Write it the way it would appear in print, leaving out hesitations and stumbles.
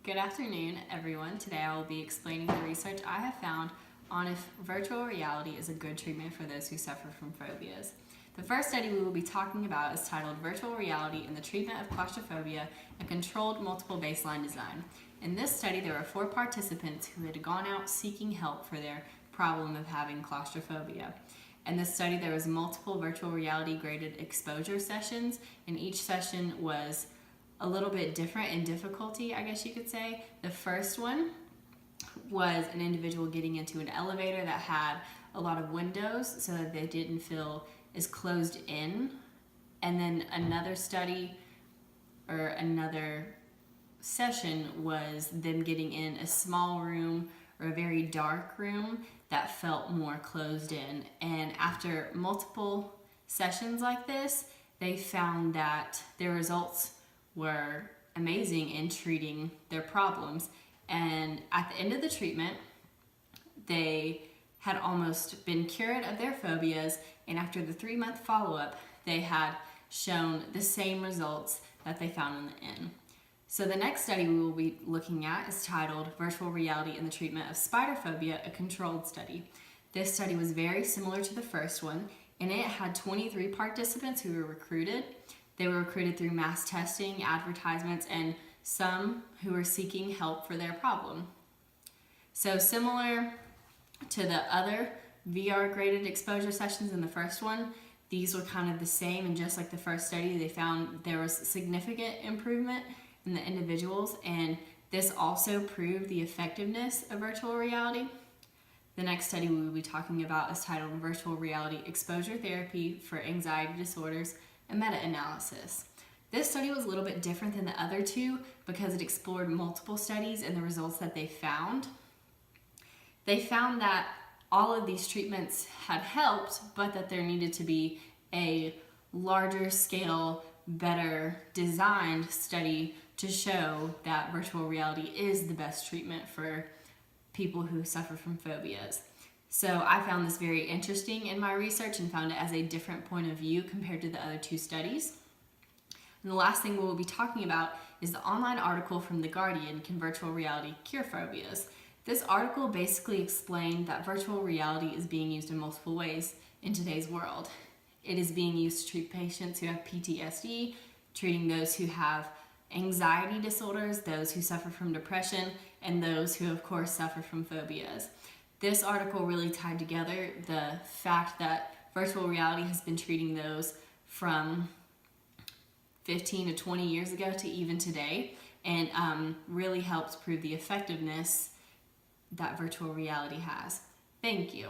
Good afternoon, everyone. Today I will be explaining the research I have found on if virtual reality is a good treatment for those who suffer from phobias. The first study we will be talking about is titled Virtual Reality in the Treatment of Claustrophobia, a Controlled Multiple Baseline Design. In this study, there were 4 participants who had gone out seeking help for their problem of having claustrophobia. In this study, there was multiple virtual reality graded exposure sessions, and each session was a little bit different in difficulty, I guess you could say. The first one was an individual getting into an elevator that had a lot of windows so that they didn't feel as closed in. And then another study or another session was them getting in a small room or a very dark room that felt more closed in. And after multiple sessions like this, they found that their results were amazing in treating their problems. And at the end of the treatment, they had almost been cured of their phobias, and after the 3-month follow-up, they had shown the same results that they found in the end. So the next study we will be looking at is titled Virtual Reality in the Treatment of Spider Phobia, a Controlled Study. This study was very similar to the first one, and it had 23 participants who were recruited. They were recruited through mass testing, advertisements, and some who were seeking help for their problem. So similar to the other VR graded exposure sessions in the first one, these were kind of the same, and just like the first study, they found there was significant improvement in the individuals, and this also proved the effectiveness of virtual reality. The next study we will be talking about is titled Virtual Reality Exposure Therapy for Anxiety Disorders, a meta-analysis. This study was a little bit different than the other two because it explored multiple studies and the results that they found. They found that all of these treatments had helped, but that there needed to be a larger scale, better designed study to show that virtual reality is the best treatment for people who suffer from phobias. So I found this very interesting in my research and found it as a different point of view compared to the other 2 studies. And the last thing we'll be talking about is the online article from The Guardian, Can Virtual Reality Cure Phobias? This article basically explained that virtual reality is being used in multiple ways in today's world. It is being used to treat patients who have PTSD, treating those who have anxiety disorders, those who suffer from depression, and those who, of course, suffer from phobias. This article really tied together the fact that virtual reality has been treating those from 15 to 20 years ago to even today, and really helps prove the effectiveness that virtual reality has. Thank you.